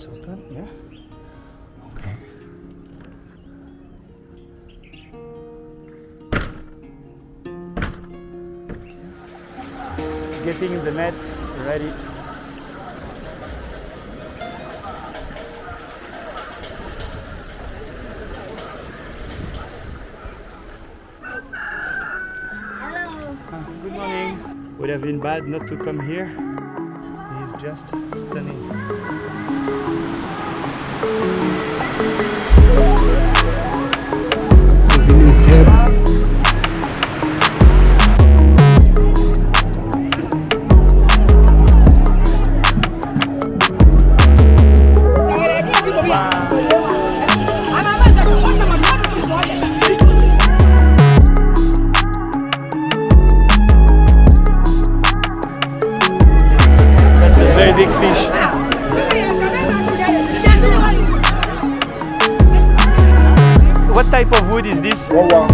open, yeah. Okay. Getting the nets ready. Hello. Good morning. Would have been bad not to come here. He's just stunning. That's a very big fish. What type of wood is this? Wawa.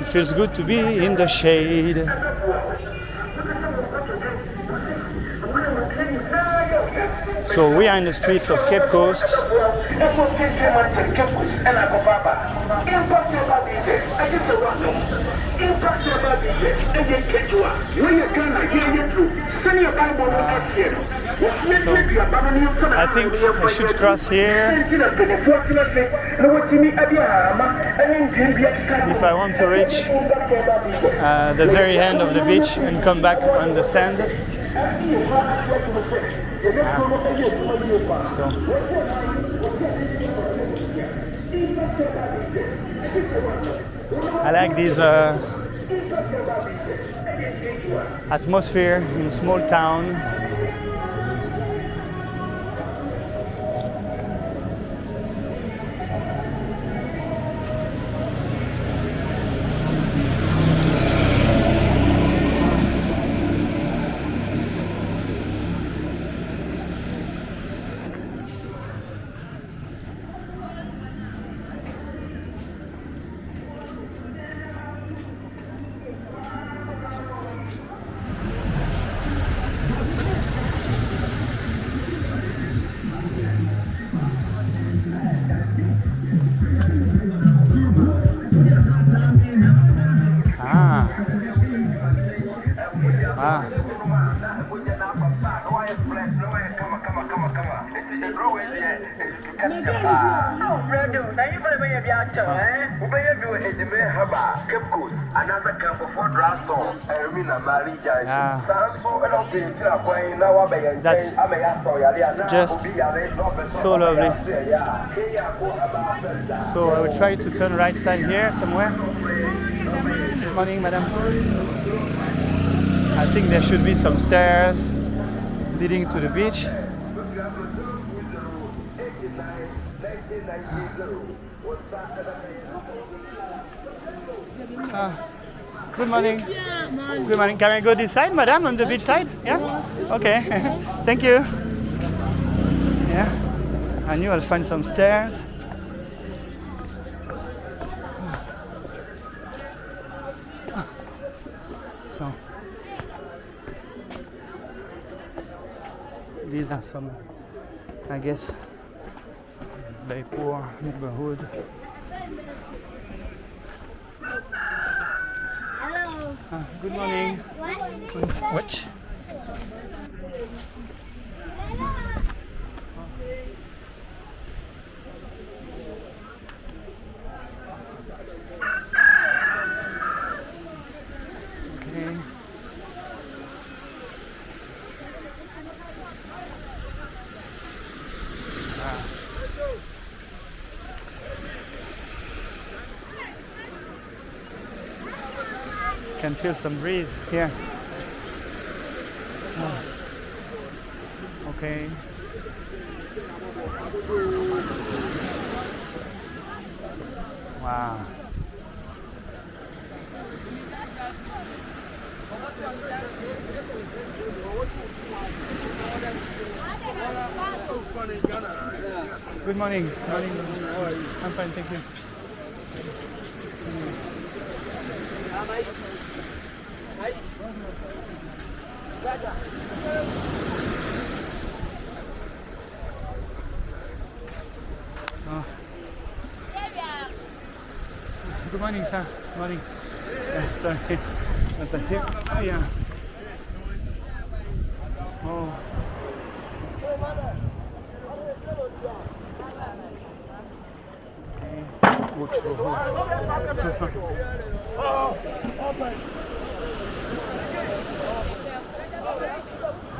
It feels good to be in the shade. So we are in the streets of Cape Coast. I think I should cross here if I want to reach the very end of the beach and come back on the sand. So I like this atmosphere in small town. That's just so lovely. So I will try to turn right side here somewhere. Good morning, madam. I think there should be some stairs leading to the beach. Good morning. Good morning. Can I go this side, madam, on the beach side? Yeah? Okay. Thank you. Yeah. I knew I'll find some stairs. So these are some, I guess, very poor neighborhood. Hello. Good morning. What? Okay. Can feel some breeze here. Okay. Wow. Good morning. Morning. How are you? I'm fine, thank you. Oh. Good morning, sir. Morning. Sorry. Not that here. Oh, yeah. Oh.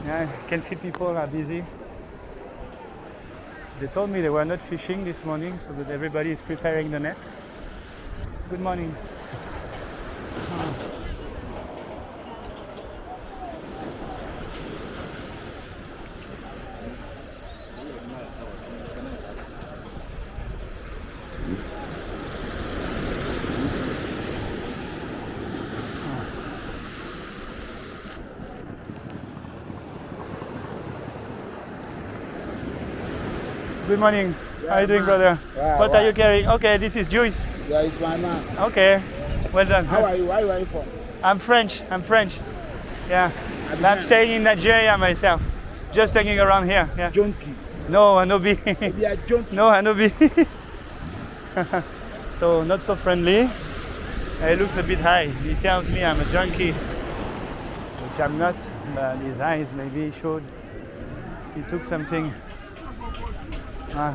Yeah, I can see people are busy. They told me they were not fishing this morning, so that everybody is preparing the net. Good morning. Good morning. Yeah, how are you doing, brother? Yeah, what are you carrying? Okay, this is juice. Yeah, it's my man. Okay, well done. How are you? Where are you from? I'm French. Yeah, I'm staying in Nigeria myself. Just hanging around here. Yeah. Junkie. No, Anobi. You are junkie. No, Anobi. So not so friendly. He looks a bit high. He tells me I'm a junkie, which I'm not. But his eyes maybe showed he took something. Ah.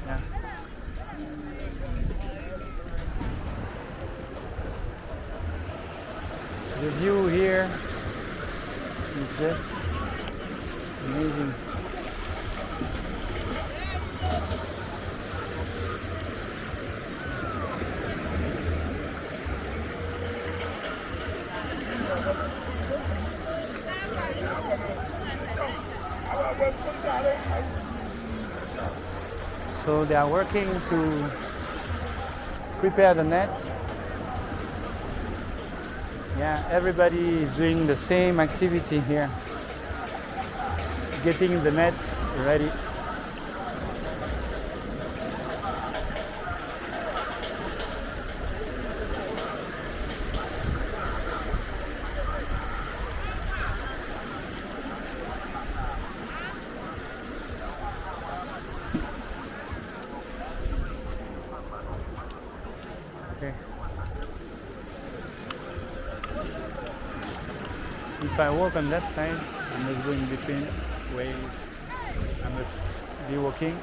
Yeah. The view here is just amazing. So they are working to prepare the net. Yeah, everybody is doing the same activity here, getting the nets ready. Okay. If I walk on that side, I must go in between waves. I must be walking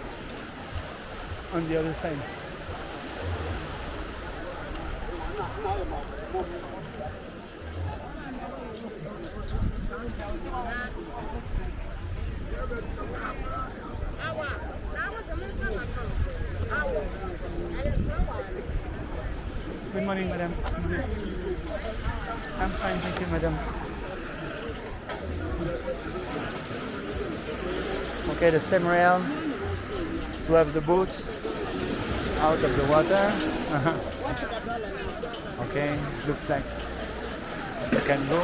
on the other side. Good morning, madam. I'm fine, thank you, madam. Okay, the same rail to have the boats out of the water. Okay, looks like you can go.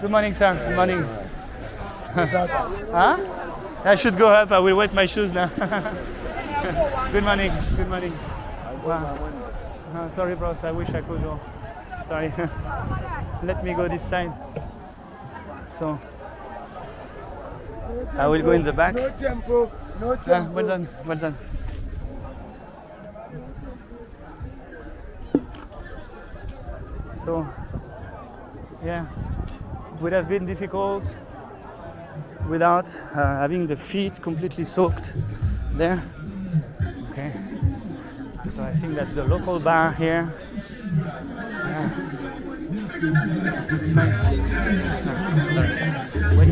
Good morning, sir. Good morning. Huh? I should go up. I will wet my shoes now. Good morning. Good morning. Wow. Sorry, bros. I wish I could go. Sorry. Let me go this side. So I will go in the back. No tempo. No tempo. Well done. Well done. So, yeah, would have been difficult without having the feet completely soaked there. Okay. So I think that's the local bar here. Yeah. Fine. Sorry. Wait,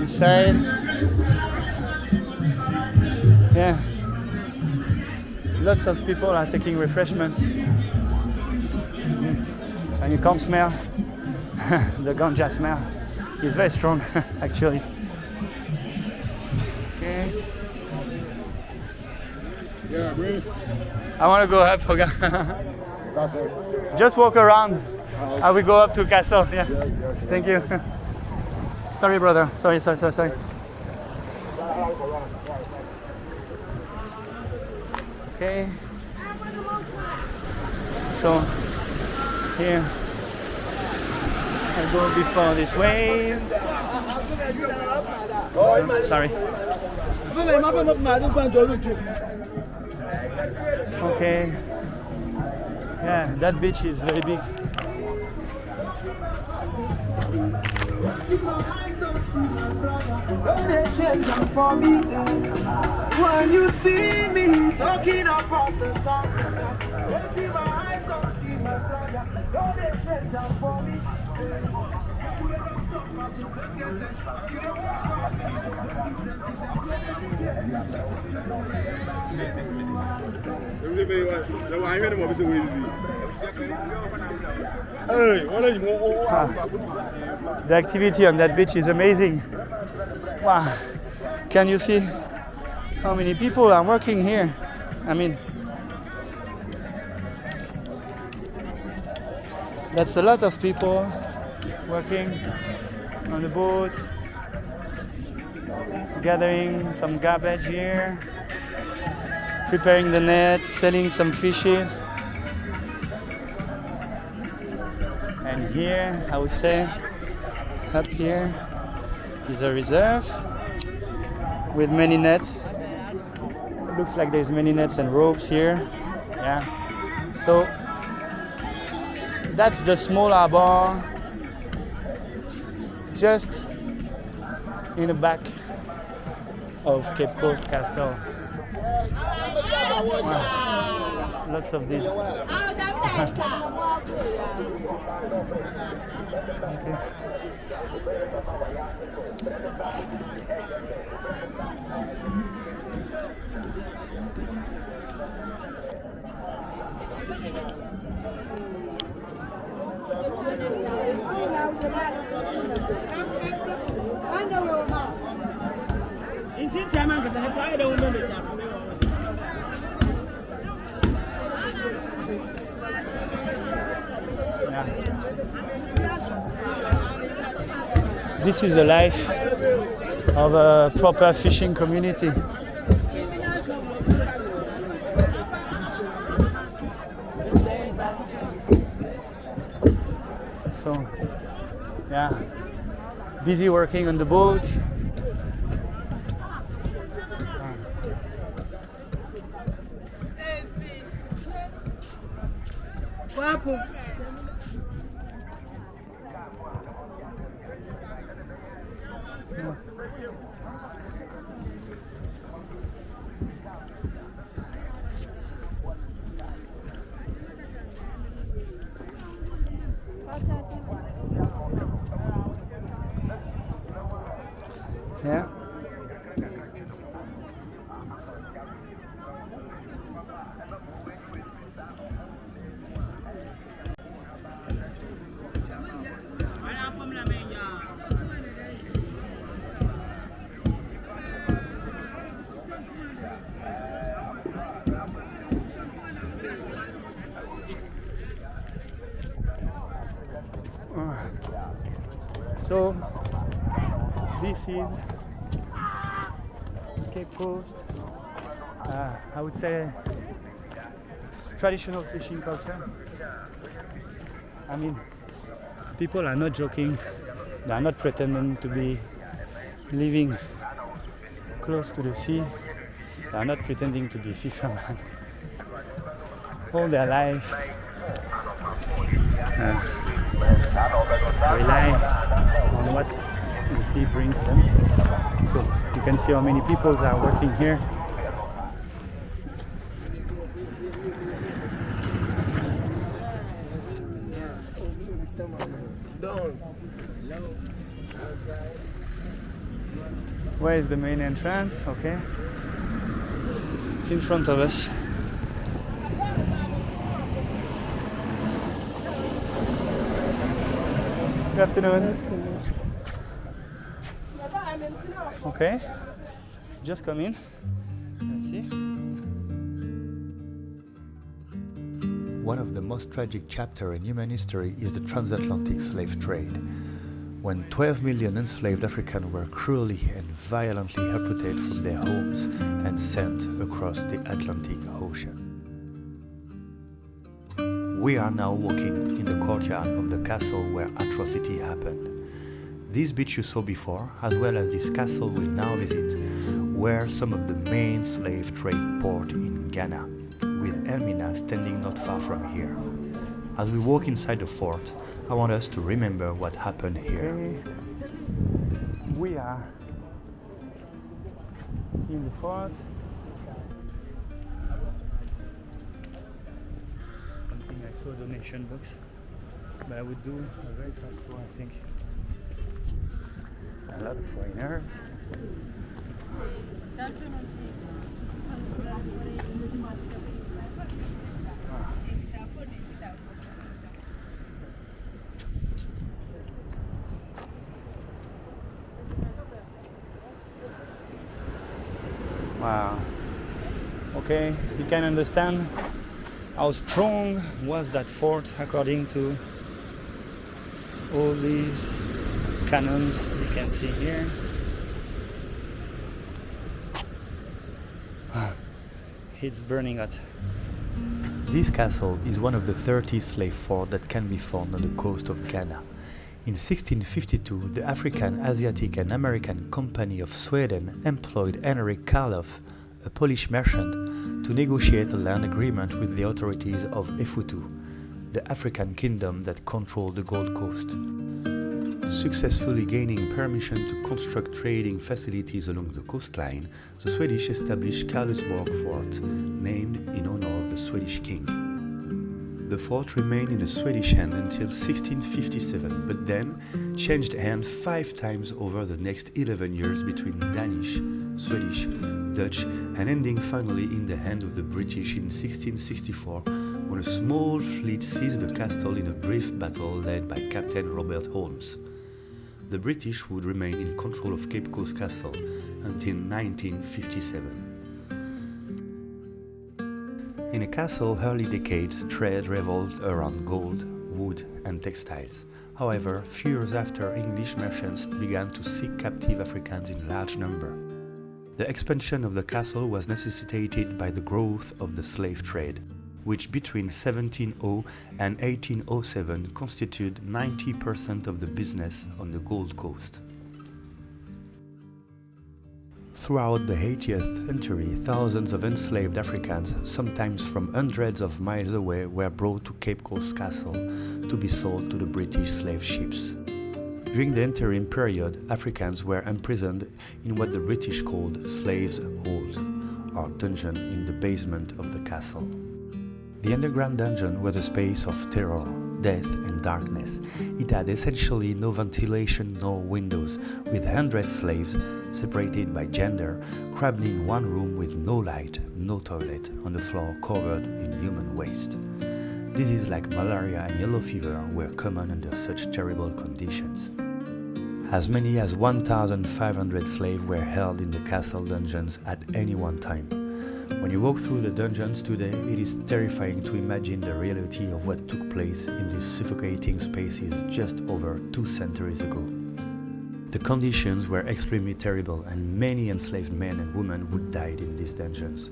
Inside. Yeah. Lots of people are taking refreshment. And you can't smell the ganja smell is very strong, actually. Okay. Yeah, bro. I want to go up. Okay. That's it. Just walk around. I will go up to castle. Yeah. Yes, yes. Thank you. Sorry, brother. Sorry. Okay. So here I go before this wave. Sorry. Okay. Yeah, that beach is very big. When you see me talking about the song, don't keep my eyes on you, my brother. Don't let down for me. The activity on that beach is amazing. Wow. Can you see how many people are working here? I mean, that's a lot of people working on the boat, gathering some garbage here, preparing the net, selling some fishes. And here, I would say, up here is a reserve with many nets. It looks like there's many nets and ropes here. Yeah. So that's the small harbor just in the back of Cape Coast Castle. Wow. Lots of these. Okay. Yeah. This is the life of a proper fishing community. So, yeah, busy working on the boat. Yeah. So this is Cape Coast, I would say traditional fishing culture. I mean, people are not joking, they are not pretending to be living close to the sea, they are not pretending to be fishermen. All their life rely on what the sea brings them. So you can see how many people are working here. Where is the main entrance? Okay. It's in front of us. Good afternoon. Okay, just come in and see. One of the most tragic chapters in human history is the transatlantic slave trade, when 12 million enslaved Africans were cruelly and violently uprooted from their homes and sent across the Atlantic Ocean. We are now walking in the courtyard of the castle where atrocity happened. This beach you saw before, as well as this castle we'll now visit, were some of the main slave trade ports in Ghana, with Elmina standing not far from here. As we walk inside the fort, I want us to remember what happened here. Okay. We are in the fort. Something I saw a donation box, but I would do a very fast tour, I think. A lot of foreigners. Wow. Okay, you can understand how strong was that fort according to all these cannons you can see here. It's burning hot. This castle is one of the 30 slave forts that can be found on the coast of Ghana. In 1652, the African, Asiatic and American Company of Sweden employed Henrik Karloff, a Polish merchant, to negotiate a land agreement with the authorities of Efutu, the African kingdom that controlled the Gold Coast. Successfully gaining permission to construct trading facilities along the coastline, the Swedish established Karlsborg Fort, named in honor of the Swedish king. The fort remained in the Swedish hand until 1657, but then changed hands 5 times over the next 11 years between Danish, Swedish, Dutch, and ending finally in the hand of the British in 1664, when a small fleet seized the castle in a brief battle led by Captain Robert Holmes. The British would remain in control of Cape Coast Castle until 1957. In a castle early decades, trade revolved around gold, wood and textiles. However, few years after, English merchants began to seek captive Africans in large number. The expansion of the castle was necessitated by the growth of the slave trade, which between 1700 and 1807 constituted 90% of the business on the Gold Coast. Throughout the 18th century, thousands of enslaved Africans, sometimes from hundreds of miles away, were brought to Cape Coast Castle to be sold to the British slave ships. During the interim period, Africans were imprisoned in what the British called slaves' holes, or dungeon in the basement of the castle. The underground dungeon was a space of terror, death and darkness. It had essentially no ventilation nor windows, with 100 slaves, separated by gender, crammed in one room with no light, no toilet, on the floor covered in human waste. Diseases like malaria and yellow fever were common under such terrible conditions. As many as 1,500 slaves were held in the castle dungeons at any one time. When you walk through the dungeons today, it is terrifying to imagine the reality of what took place in these suffocating spaces just over 2 centuries ago. The conditions were extremely terrible, and many enslaved men and women would die in these dungeons.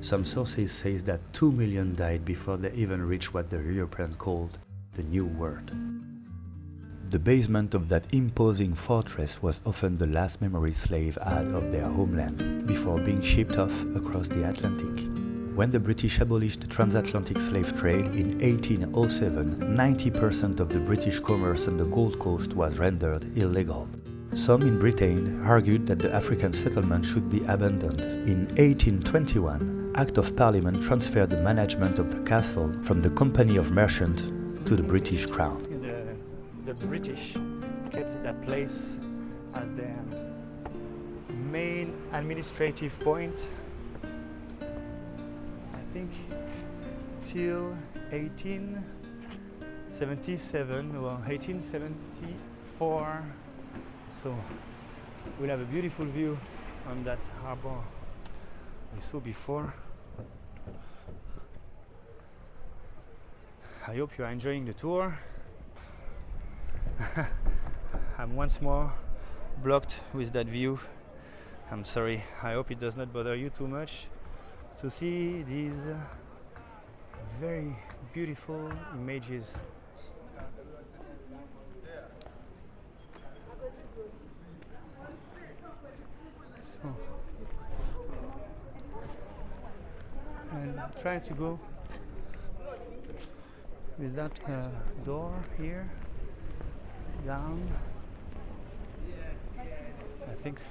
Some sources say that 2 million died before they even reached what the Europeans called the New World. The basement of that imposing fortress was often the last memory slaves had of their homeland, before being shipped off across the Atlantic. When the British abolished the transatlantic slave trade in 1807, 90% of the British commerce on the Gold Coast was rendered illegal. Some in Britain argued that the African settlement should be abandoned. In 1821, Act of Parliament transferred the management of the castle from the Company of Merchants to the British Crown. The British kept that place as their main administrative point, I think, till 18 77 or 1874. So we'll have a beautiful view on that harbor we saw before. I hope you are enjoying the tour. I'm once more blocked with that view. I'm sorry. I hope it does not bother you too much to see these very beautiful images. So, I'm trying to go with that door here down. I think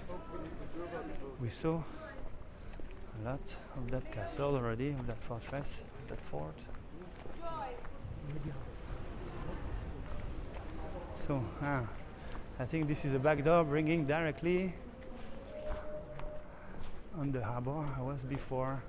we saw a lot of that castle already, of that fortress, that fort. So, I think this is a back door bringing directly on the harbor I was before.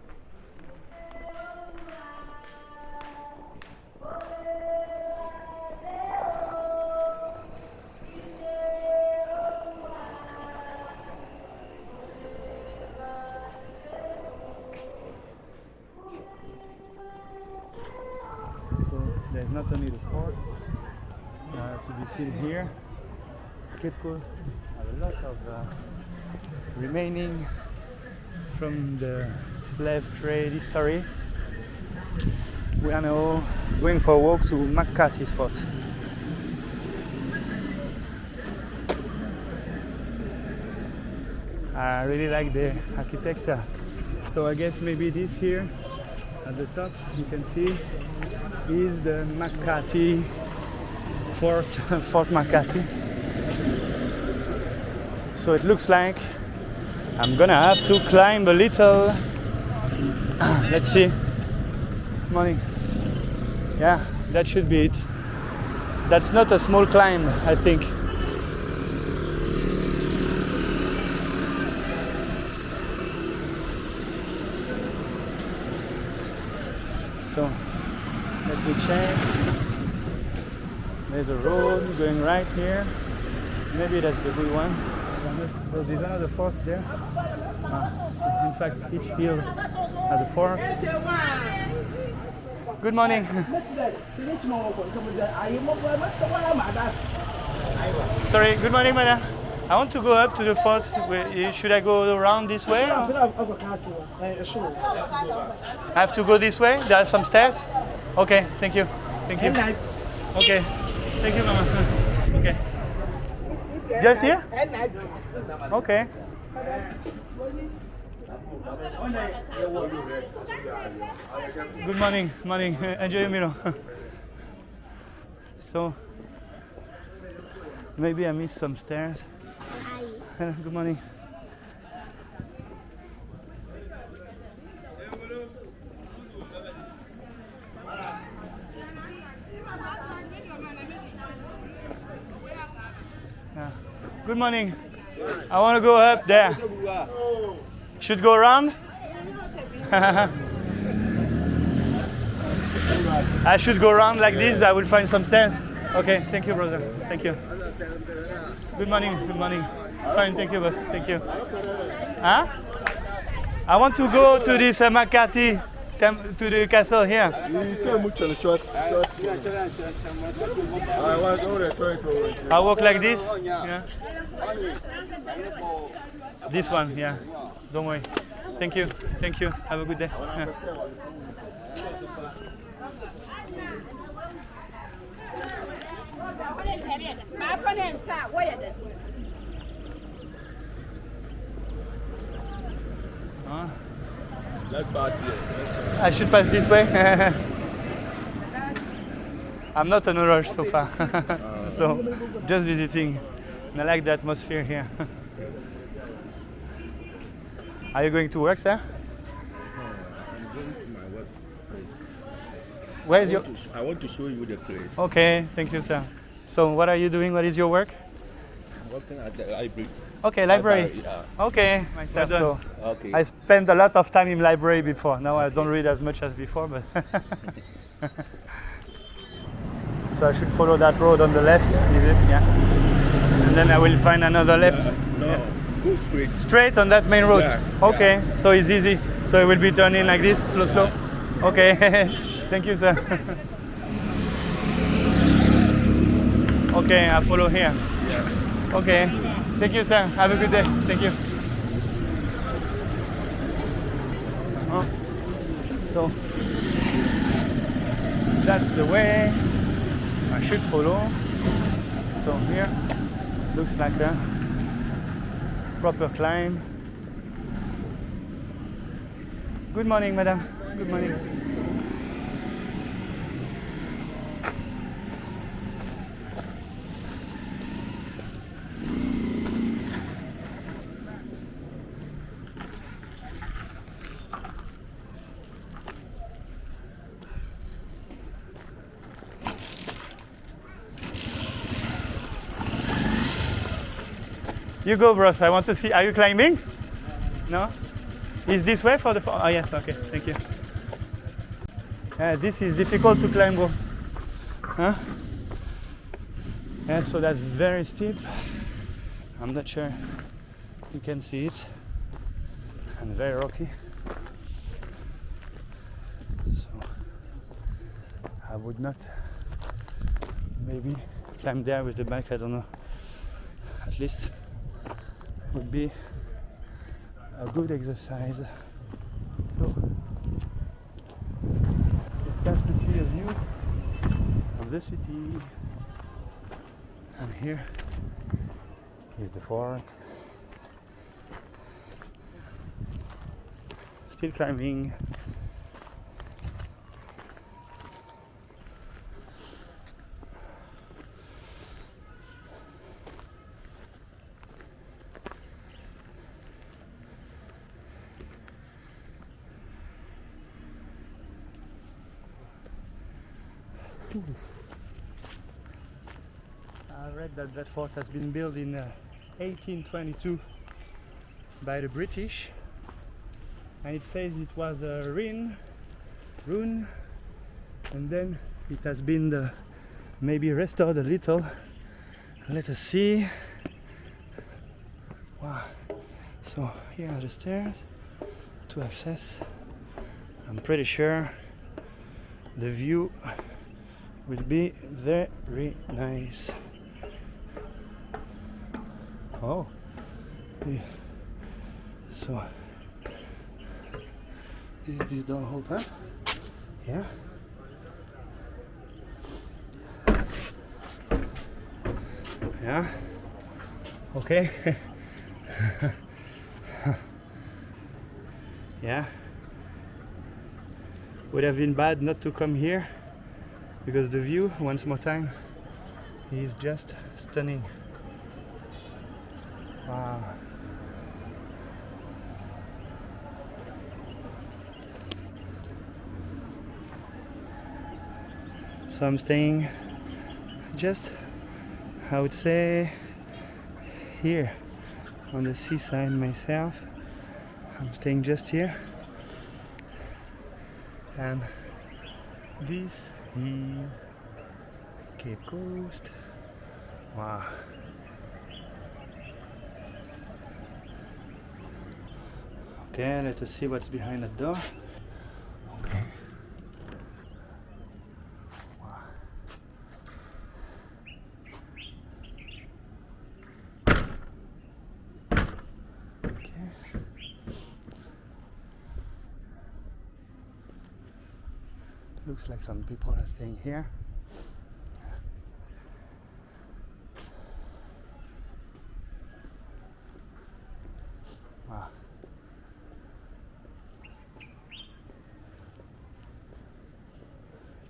There's not only the fort to be seen here. Cape Coast have a lot of remaining from the slave trade history. We are now going for a walk to McCarthy's fort. I really like the architecture. So I guess maybe this here at the top you can see is the McCarthy Fort, Fort McCarthy. So it looks like I'm gonna have to climb a little. Let's see. Morning. Yeah, that should be it. That's not a small climb, I think. So let me check. There's a road going right here. Maybe that's the good one. So there's another fort there. In fact, each hill has a fort. Good morning. Sorry, good morning, madam. I want to go up to the fort. Should I go around this way? I have to go this way? There are some stairs? Okay, thank you. Thank you. Okay. Thank you, Mama. Okay. Just here? Okay. Good morning. Morning. Enjoy your meal. So, maybe I missed some stairs. Hi. Good morning. Good morning. I want to go up there. Should go around? I should go around like this. I will find some stairs. Okay, thank you, brother. Thank you. Good morning. Good morning. Fine, thank you, boss. Thank you. Huh? I want to go to this McCarthy, to the castle here. I walk like this. Yeah. This one, yeah. Don't worry. Thank you. Thank you. Have a good day. Yeah. Let's pass here. I should pass this way. I'm not on a rush so far, so just visiting. And I like the atmosphere here. Are you going to work, sir? I'm going to my workplace. Where is your? I want to show you the place. Okay, thank you, sir. So, what are you doing? What is your work? I'm working at the library. Okay, library. Yeah. Okay, myself. So Okay. I spent a lot of time in library before. Now I don't read as much as before, but. So I should follow that road on the left, is it? Yeah. And then I will find another left. No, go straight. Straight on that main road? Yeah, okay, so it's easy. So it will be turning like this, slow. Okay, thank you, sir. Okay, I follow here. Yeah. Okay, thank you, sir. Have a good day. Thank you. So that's the way I should follow. So here looks like a proper climb. Good morning, madam. Good morning. You go, bros. I want to see. Are you climbing? No? Is this way for the... Oh, yes. Okay. Thank you. This is difficult to climb, bro. Huh? Yeah, so that's very steep. I'm not sure you can see it. And very rocky. So I would not maybe climb there with the bike. I don't know. At least would be a good exercise. So it's time to see a view of the city. And here is the fort. Still climbing. I read that fort has been built in 1822 by the British, and it says it was a ruin, and then it has been maybe restored a little. Let us see. Wow! So here are the stairs to access. I'm pretty sure the view will be very nice. Oh, yeah. So is this door open? Yeah. Yeah. Okay. Yeah. Would have been bad not to come here, because the view, once more time, is just stunning. Wow. So I'm staying just, I would say, here on the seaside myself. I'm staying just here, and this is Cape Coast. Wow. Okay, let us see what's behind the door. Okay. Wow. Okay. Looks like some people are staying here. Wow.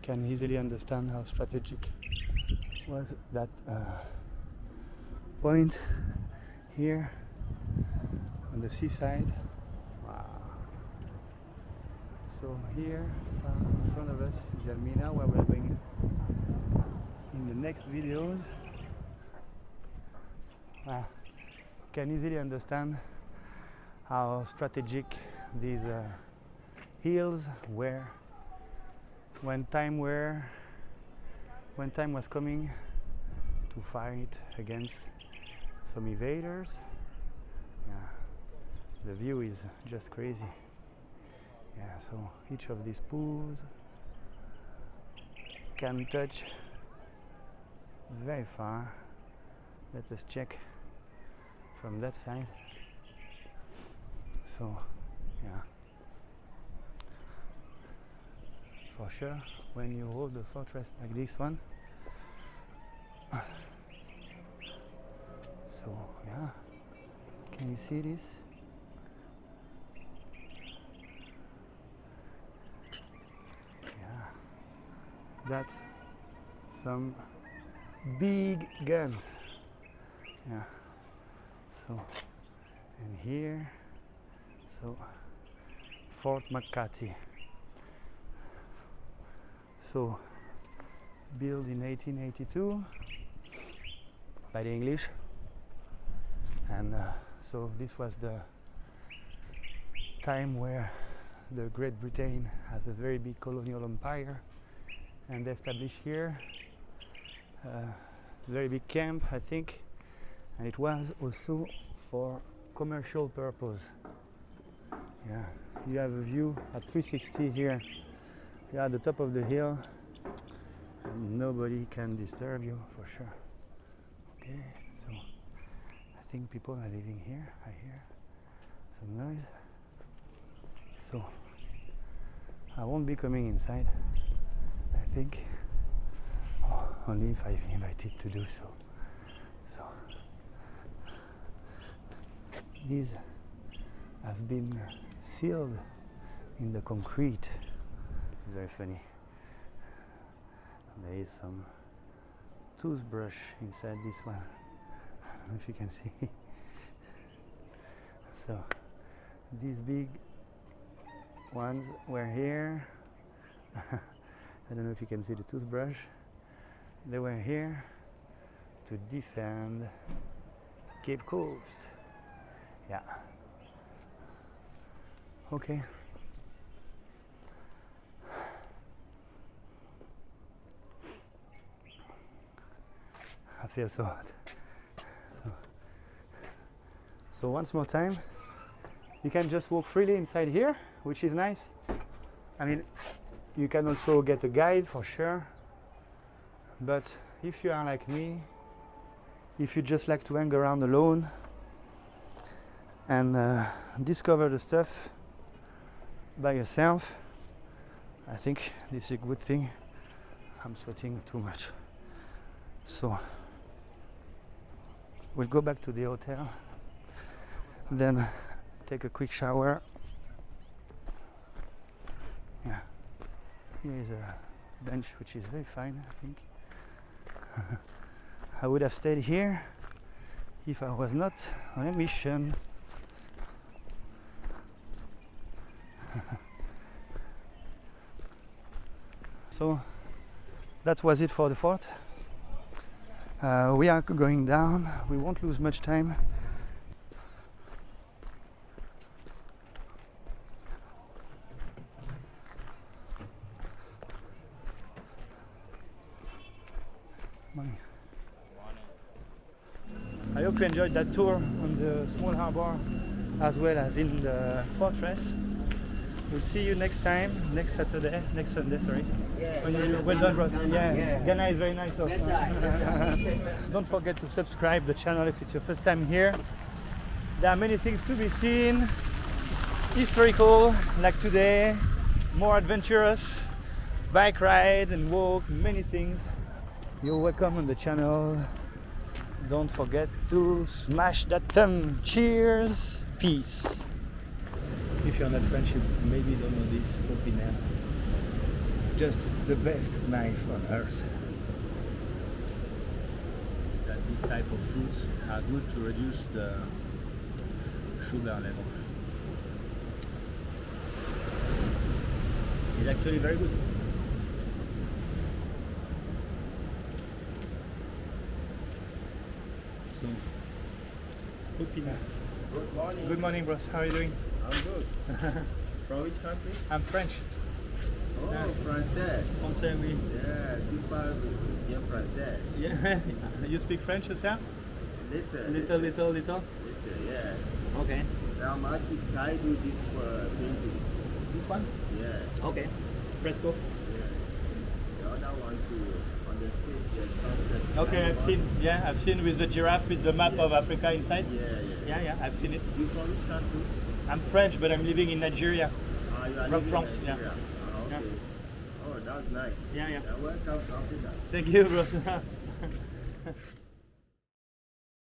Can easily understand how strategic was that point here on the seaside. Wow. So here in front of us is Elmina, where we're going in the next videos. Wow. Can easily understand how strategic these hills were when time were when time was coming to fight against some invaders. Yeah, the view is just crazy. Yeah, so each of these pools can touch very far. Let us check from that side. So, yeah, for sure, when you hold the fortress like this one, so yeah, can you see this? Yeah, that's some big guns. Yeah, so, and here, so Fort McCarthy. So built in 1882 by the English, and so this was the time where the Great Britain has a very big colonial empire, and they established here a very big camp, I think, and it was also for commercial purpose. Yeah, you have a view at 360 here. You're at the top of the hill, and nobody can disturb you for sure. Okay, so I think people are living here. I hear some noise. So I won't be coming inside, I think, only if I'm invited to do so. So these have been sealed in the concrete. It's very funny. There is some toothbrush inside this one. I don't know if you can see. So these big ones were here. I don't know if you can see the toothbrush. They were here to defend Cape Coast. Yeah. Okay. I feel so hot. So once more time, you can just walk freely inside here, which is nice. I mean, you can also get a guide for sure. But if you are like me, if you just like to hang around alone and discover the stuff by yourself, I think this is a good thing. I'm sweating too much. So we'll go back to the hotel, then take a quick shower. Yeah, here is a bench which is very fine, I think. I would have stayed here if I was not on a mission. So that was it for the fort. We are going down. We won't lose much time. I hope you enjoyed that tour on the small harbor as well as in the fortress. We'll see you next time, next Sunday, sorry. Yeah, well done, bros. Yeah, yeah. Ghana is very nice. So. Yes, sir. Don't forget to subscribe the channel if it's your first time here. There are many things to be seen. Historical, like today, more adventurous, bike ride and walk, many things. You're welcome on the channel. Don't forget to smash that thumb. Cheers, peace. If you're not French, you maybe don't know this opinion. Just the best knife on earth. That these type of fruits are good to reduce the sugar level. It's actually very good. So, opinion. Good morning. Good morning, bros. How are you doing? I'm good. From which country? I'm French. Oh, français. Français, oui. Yeah, tu parles bien français. Yeah. You speak French yourself? Little. Little. Yeah. Okay. Now, I'm artist. I do this for painting. This one? Yeah. Okay. Fresco. Yeah. The other one to on the stage, there's sunset. Okay, I've seen. Yeah, I've seen with the giraffe with the map Yeah. of Africa inside. Yeah. Yeah, I've seen it. You from which country? I'm French, but I'm living in Nigeria. You are From living France, in yeah. Nigeria. Okay. Oh, that's nice. Yeah. Welcome to Africa. Thank you, bro.